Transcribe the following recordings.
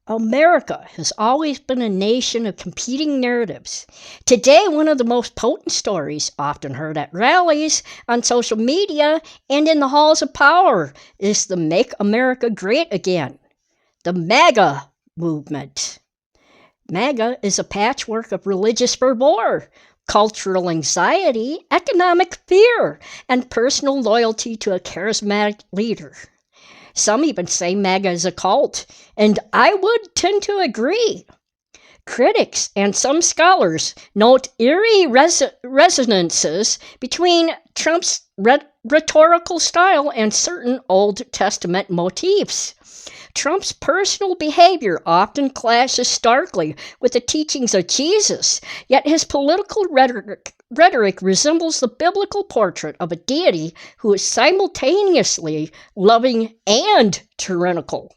America has always been a nation of competing narratives. Today, one of the most potent stories, often heard at rallies, on social media, and in the halls of power, is the Make America Great Again, the MAGA movement. MAGA is a patchwork of religious fervor, cultural anxiety, economic fear, and personal loyalty to a charismatic leader. Some even say MAGA is a cult, and I would tend to agree. Critics and some scholars note eerie resonances between Trump's rhetorical style and certain Old Testament motifs. Trump's personal behavior often clashes starkly with the teachings of Jesus, yet his political rhetoric resembles the biblical portrait of a deity who is simultaneously loving and tyrannical.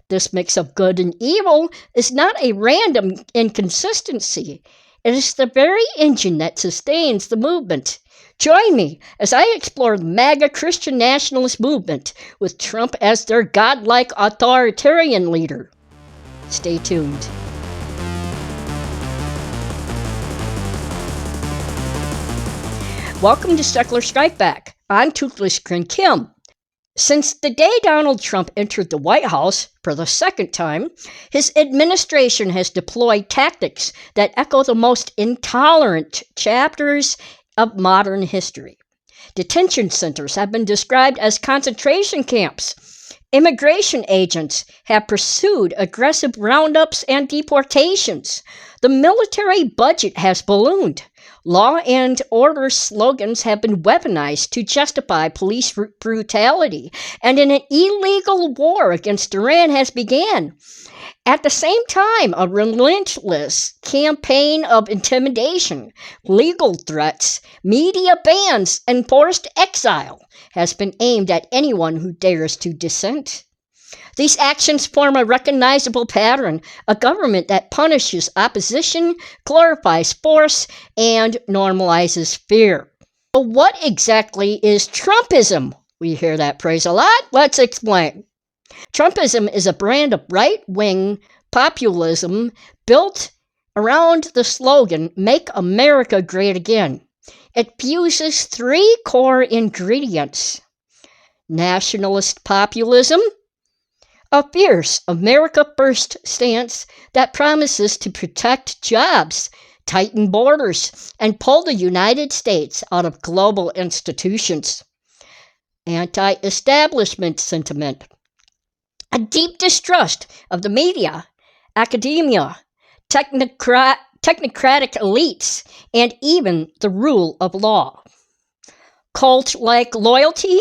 This mix of good and evil is not a random inconsistency. It is the very engine that sustains the movement. Join me as I explore the MAGA Christian nationalist movement with Trump as their godlike authoritarian leader. Stay tuned. Welcome to Secular Strike Back. I'm Toothless Grin Kim. Since the day Donald Trump entered the White House for the second time, his administration has deployed tactics that echo the most intolerant chapters of modern history. Detention centers have been described as concentration camps. Immigration agents have pursued aggressive roundups and deportations. The military budget has ballooned. Law and order slogans have been weaponized to justify police brutality, and an illegal war against Iran has begun. At the same time, a relentless campaign of intimidation, legal threats, media bans, and forced exile has been aimed at anyone who dares to dissent. These actions form a recognizable pattern, a government that punishes opposition, glorifies force, and normalizes fear. So what exactly is Trumpism? We hear that phrase a lot. Let's explain. Trumpism is a brand of right-wing populism built around the slogan, Make America Great Again. It fuses three core ingredients: nationalist populism, a fierce America First stance that promises to protect jobs, tighten borders, and pull the United States out of global institutions, anti-establishment sentiment, a deep distrust of the media, academia, technocratic elites, and even the rule of law, cult-like loyalty,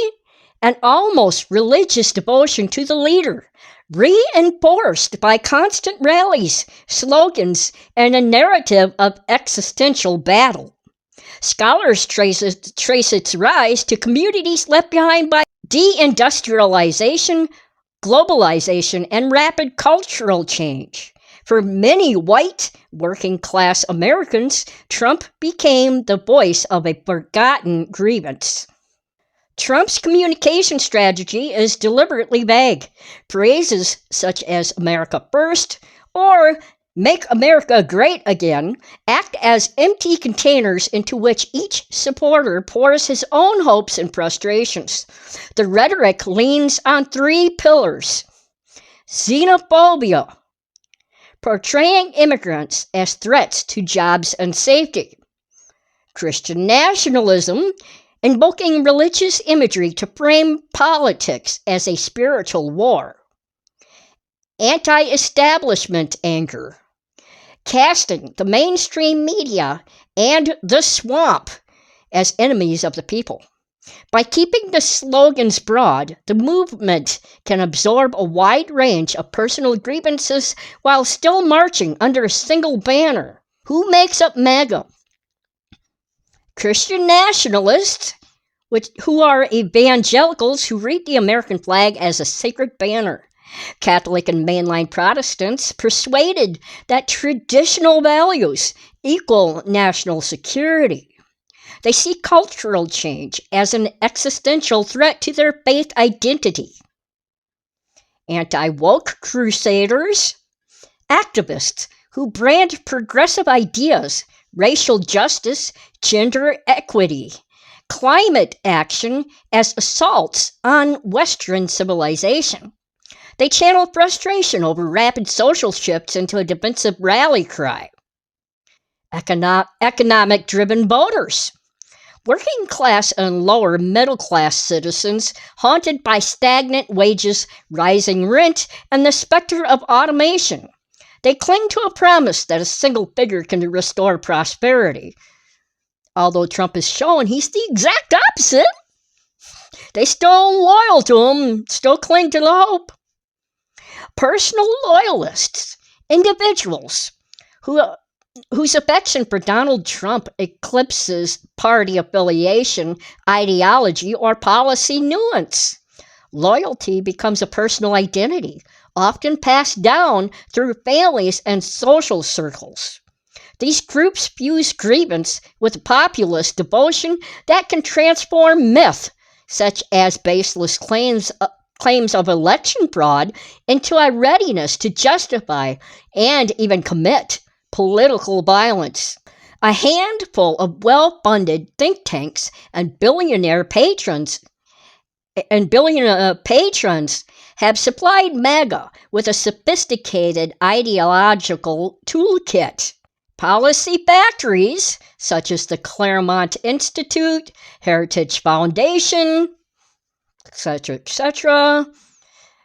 and almost religious devotion to the leader, reinforced by constant rallies, slogans, and a narrative of existential battle. Scholars trace its rise to communities left behind by deindustrialization, globalization, and rapid cultural change. For many white, working-class Americans, Trump became the voice of a forgotten grievance. Trump's communication strategy is deliberately vague. Phrases such as America First or Make America Great Again act as empty containers into which each supporter pours his own hopes and frustrations. The rhetoric leans on three pillars: xenophobia, portraying immigrants as threats to jobs and safety; Christian nationalism, invoking religious imagery to frame politics as a spiritual war; anti-establishment anger, casting the mainstream media and the swamp as enemies of the people. By keeping the slogans broad, the movement can absorb a wide range of personal grievances while still marching under a single banner. Who makes up MAGA? Christian nationalists, who are evangelicals who read the American flag as a sacred banner. Catholic and mainline Protestants persuaded that traditional values equal national security. They see cultural change as an existential threat to their faith identity. Anti-woke crusaders, activists who brand progressive ideas, racial justice, gender equity, climate action as assaults on Western civilization. They channel frustration over rapid social shifts into a defensive rally cry. Economic-driven voters. Working class and lower middle class citizens haunted by stagnant wages, rising rent, and the specter of automation. They cling to a promise that a single figure can restore prosperity. Although Trump has shown he's the exact opposite, they still loyal to him, still cling to the hope. Personal loyalists, individuals whose affection for Donald Trump eclipses party affiliation, ideology, or policy nuance. Loyalty becomes a personal identity, often passed down through families and social circles. These groups fuse grievance with populist devotion that can transform myth, such as baseless claims of election fraud, into a readiness to justify and even commit political violence. A handful of well-funded think tanks and billionaire patrons have supplied MAGA with a sophisticated ideological toolkit. Policy factories, such as the Claremont Institute, Heritage Foundation, etc.,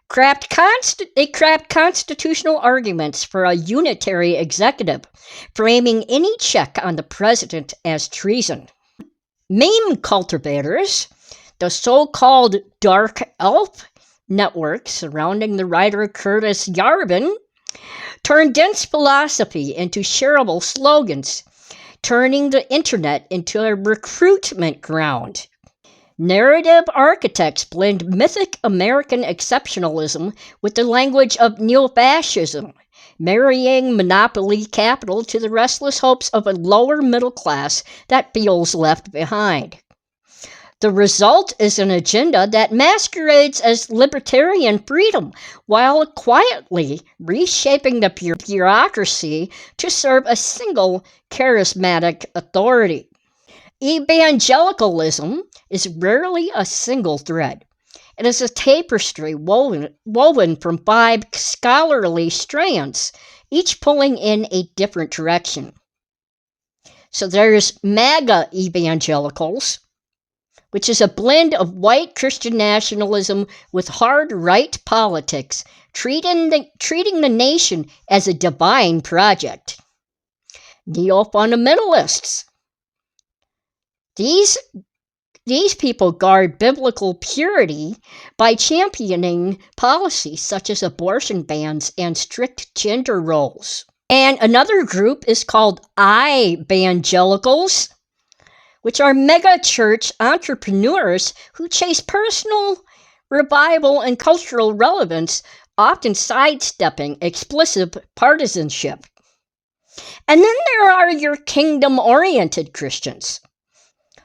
craft constitutional arguments for a unitary executive, framing any check on the president as treason. Meme cultivators, the so-called dark elf network surrounding the writer Curtis Yarvin, turn dense philosophy into shareable slogans, turning the internet into a recruitment ground. Narrative architects blend mythic American exceptionalism with the language of neo-fascism, marrying monopoly capital to the restless hopes of a lower middle class that feels left behind. The result is an agenda that masquerades as libertarian freedom while quietly reshaping the bureaucracy to serve a single charismatic authority. Evangelicalism is rarely a single thread. It is a tapestry woven from 5 scholarly strands, each pulling in a different direction. So there's MAGA Evangelicals, which is a blend of white Christian nationalism with hard right politics, treating the nation as a divine project. Neo-fundamentalists. These people guard biblical purity by championing policies such as abortion bans and strict gender roles. And another group is called Evangelicals, which are mega church entrepreneurs who chase personal revival and cultural relevance, often sidestepping explicit partisanship. And then there are your kingdom-oriented Christians,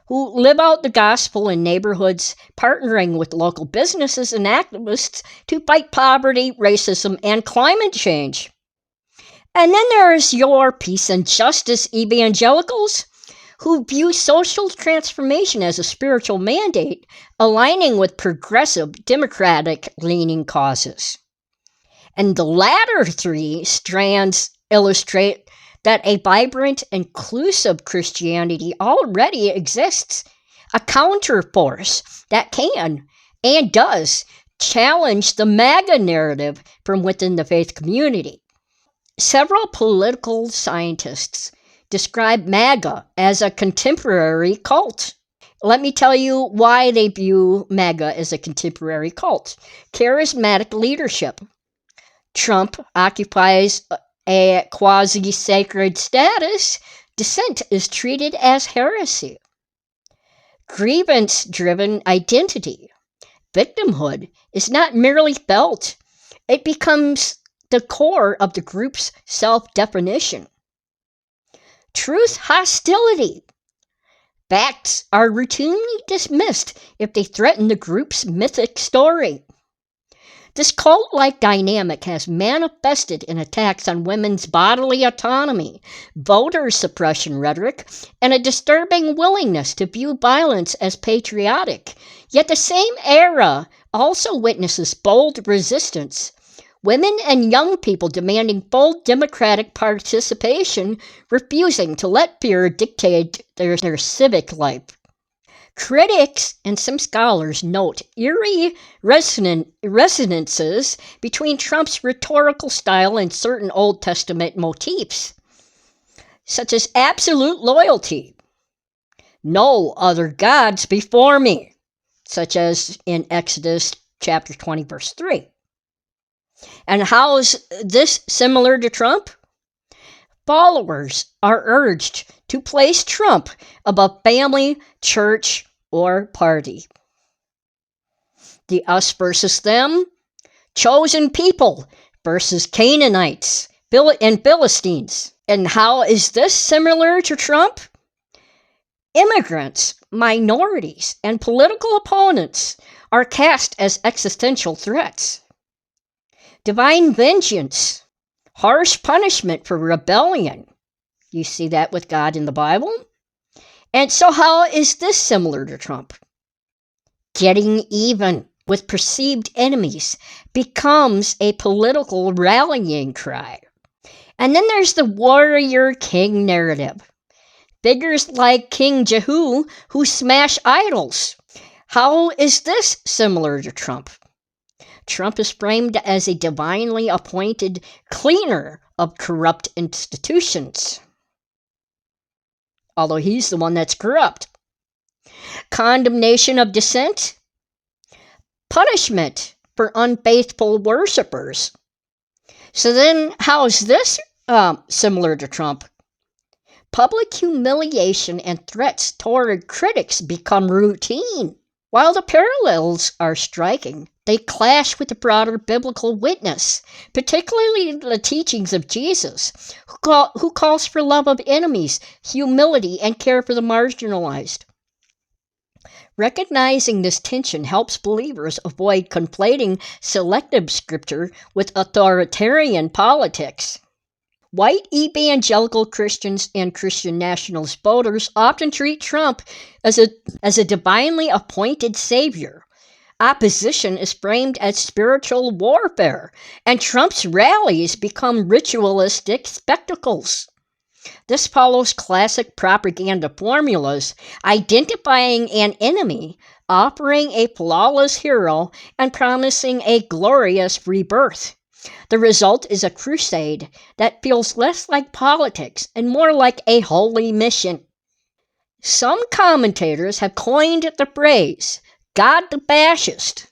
who live out the gospel in neighborhoods, partnering with local businesses and activists to fight poverty, racism, and climate change. And then there's your peace and justice evangelicals, who view social transformation as a spiritual mandate, aligning with progressive, democratic-leaning causes. And the latter 3 strands illustrate that a vibrant, inclusive Christianity already exists, a counterforce that can and does challenge the MAGA narrative from within the faith community. Several political scientists describe MAGA as a contemporary cult. Let me tell you why they view MAGA as a contemporary cult. Charismatic leadership. Trump occupies a quasi-sacred status. Dissent is treated as heresy. Grievance-driven identity. Victimhood is not merely felt. It becomes the core of the group's self-definition. Truth hostility. Facts are routinely dismissed if they threaten the group's mythic story. This cult-like dynamic has manifested in attacks on women's bodily autonomy, voter suppression rhetoric, and a disturbing willingness to view violence as patriotic. Yet the same era also witnesses bold resistance. Women and young people demanding full democratic participation, refusing to let fear dictate their civic life. Critics and some scholars note eerie resonances between Trump's rhetorical style and certain Old Testament motifs, such as absolute loyalty, no other gods before me, such as in Exodus chapter 20, verse 3. And how is this similar to Trump? Followers are urged to place Trump above family, church, or party. The us versus them, chosen people versus Canaanites and Philistines. And how is this similar to Trump? Immigrants, minorities, and political opponents are cast as existential threats. Divine vengeance, harsh punishment for rebellion. You see that with God in the Bible? And so how is this similar to Trump? Getting even with perceived enemies becomes a political rallying cry. And then there's the warrior king narrative. Figures like King Jehu who smash idols. How is this similar to Trump? Trump is framed as a divinely appointed cleaner of corrupt institutions, although he's the one that's corrupt. Condemnation of dissent, punishment for unfaithful worshipers. So then, how is this similar to Trump? Public humiliation and threats toward critics become routine. While the parallels are striking, they clash with the broader biblical witness, particularly the teachings of Jesus, who calls for love of enemies, humility, and care for the marginalized. Recognizing this tension helps believers avoid conflating selective scripture with authoritarian politics. White evangelical Christians and Christian nationalist voters often treat Trump as a divinely appointed savior. Opposition is framed as spiritual warfare, and Trump's rallies become ritualistic spectacles. This follows classic propaganda formulas, identifying an enemy, offering a flawless hero, and promising a glorious rebirth. The result is a crusade that feels less like politics and more like a holy mission. Some commentators have coined the phrase, God the Fascist,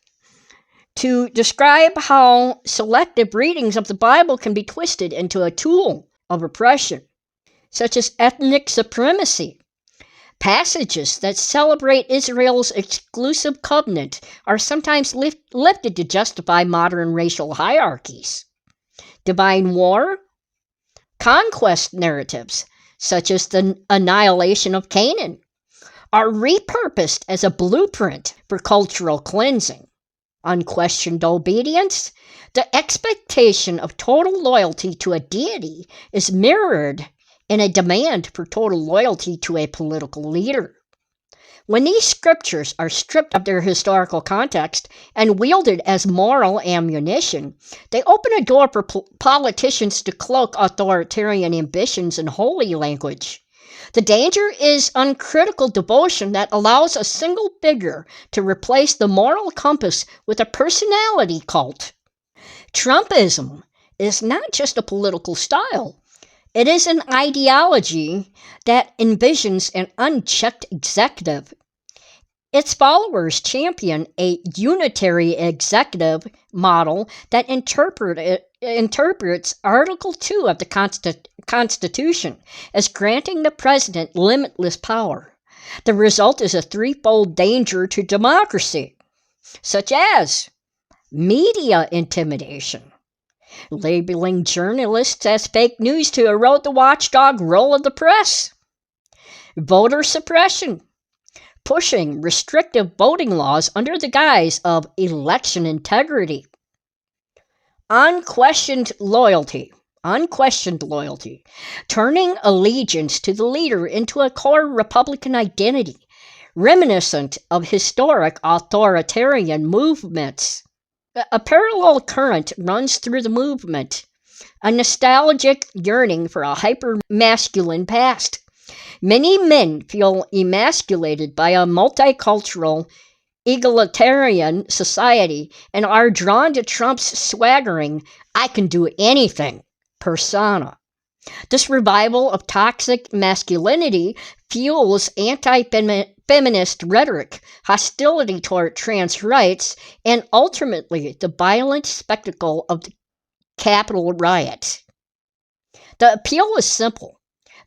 to describe how selective readings of the Bible can be twisted into a tool of oppression, such as ethnic supremacy. Passages that celebrate Israel's exclusive covenant are sometimes lifted to justify modern racial hierarchies. Divine war, conquest narratives, such as the annihilation of Canaan, are repurposed as a blueprint for cultural cleansing. Unquestioned obedience, the expectation of total loyalty to a deity, is mirrored in a demand for total loyalty to a political leader. When these scriptures are stripped of their historical context and wielded as moral ammunition, they open a door for politicians to cloak authoritarian ambitions in holy language. The danger is uncritical devotion that allows a single figure to replace the moral compass with a personality cult. Trumpism is not just a political style. It is an ideology that envisions an unchecked executive. Its followers champion a unitary executive model that interprets Article 2 of the Constitution as granting the president limitless power. The result is a threefold danger to democracy, such as media intimidation, labeling journalists as fake news to erode the watchdog role of the press. Voter suppression, pushing restrictive voting laws under the guise of election integrity. Unquestioned loyalty. Unquestioned loyalty. Turning allegiance to the leader into a core Republican identity, reminiscent of historic authoritarian movements. A parallel current runs through the movement, a nostalgic yearning for a hyper-masculine past. Many men feel emasculated by a multicultural, egalitarian society and are drawn to Trump's swaggering, "I can do anything" persona. This revival of toxic masculinity fuels anti-feminist rhetoric, hostility toward trans rights, and ultimately the violent spectacle of the Capitol riot. The appeal is simple.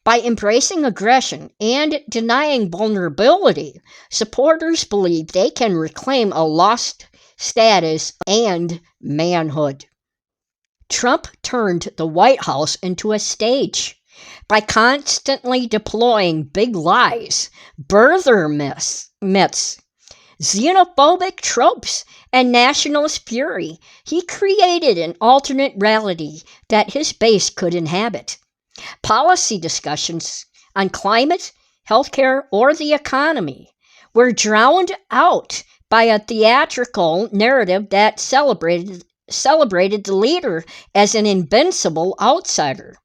By embracing aggression and denying vulnerability, supporters believe they can reclaim a lost status and manhood. Trump turned the White House into a stage by constantly deploying big lies, birther myths, xenophobic tropes, and nationalist fury. He created an alternate reality that his base could inhabit. Policy discussions on climate, healthcare, or the economy were drowned out by a theatrical narrative that celebrated the leader as an invincible outsider.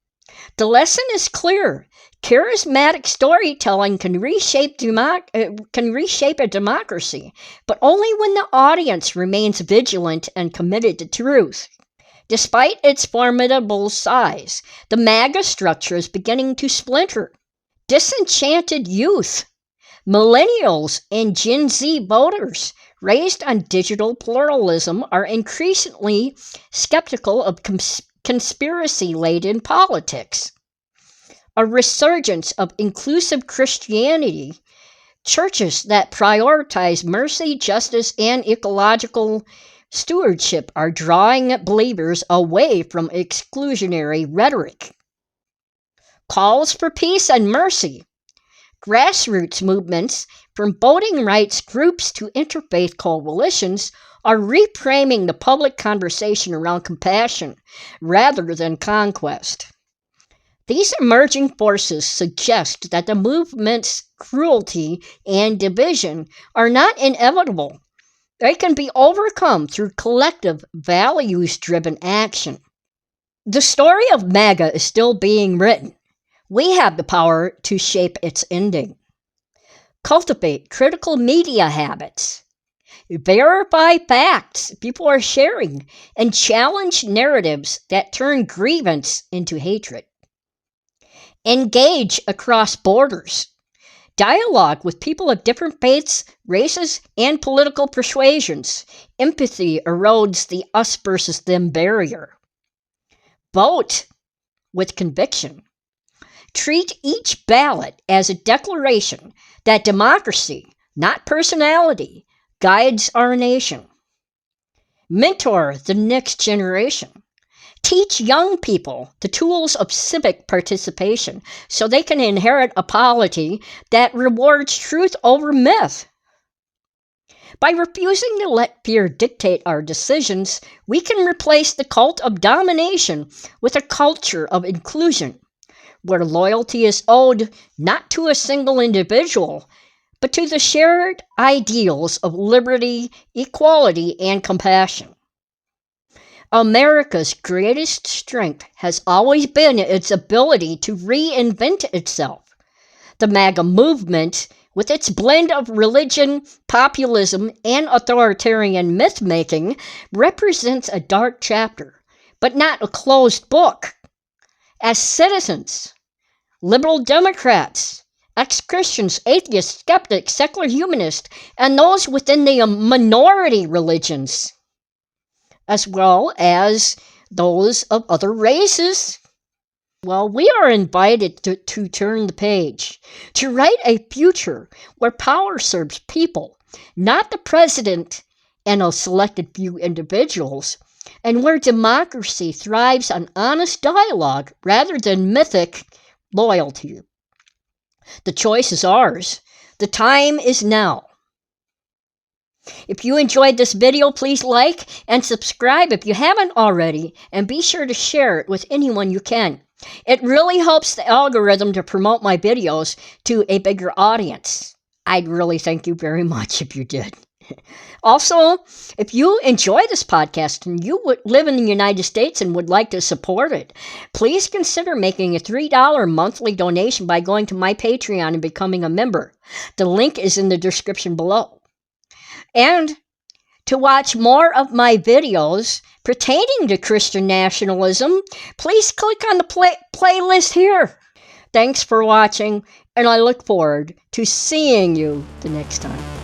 The lesson is clear. Charismatic storytelling can reshape a democracy, but only when the audience remains vigilant and committed to truth. Despite its formidable size, the MAGA structure is beginning to splinter. Disenchanted youth, millennials, and Gen Z voters raised on digital pluralism are increasingly skeptical of conspiracy-laden politics. A resurgence of inclusive Christianity, churches that prioritize mercy, justice, and ecological stewardship are drawing believers away from exclusionary rhetoric. Calls for peace and mercy. Grassroots movements, from voting rights groups to interfaith coalitions, are reframing the public conversation around compassion rather than conquest. These emerging forces suggest that the movement's cruelty and division are not inevitable. They can be overcome through collective, values-driven action. The story of MAGA is still being written. We have the power to shape its ending. Cultivate critical media habits. Verify facts people are sharing and challenge narratives that turn grievance into hatred. Engage across borders. Dialogue with people of different faiths, races, and political persuasions. Empathy erodes the us versus them barrier. Vote with conviction. Treat each ballot as a declaration that democracy, not personality, guides our nation. Mentor the next generation. Teach young people the tools of civic participation so they can inherit a polity that rewards truth over myth. By refusing to let fear dictate our decisions, we can replace the cult of domination with a culture of inclusion, where loyalty is owed not to a single individual, but to the shared ideals of liberty, equality, and compassion. America's greatest strength has always been its ability to reinvent itself. The MAGA movement, with its blend of religion, populism, and authoritarian myth-making, represents a dark chapter, but not a closed book. As citizens, liberal Democrats, exchristians, atheists, skeptics, secular humanists, and those within the minority religions, as well as those of other races, well, we are invited to turn the page, to write a future where power serves people, not the president and a selected few individuals, and where democracy thrives on honest dialogue rather than mythic loyalty. The choice is ours. The time is now. If you enjoyed this video, please like and subscribe if you haven't already, and be sure to share it with anyone you can. It really helps the algorithm to promote my videos to a bigger audience. I'd really thank you very much if you did. Also, if you enjoy this podcast and you live in the United States and would like to support it, please consider making a $3 monthly donation by going to my Patreon and becoming a member. The link is in the description below. And to watch more of my videos pertaining to Christian nationalism, please click on the playlist here. Thanks for watching, and I look forward to seeing you the next time.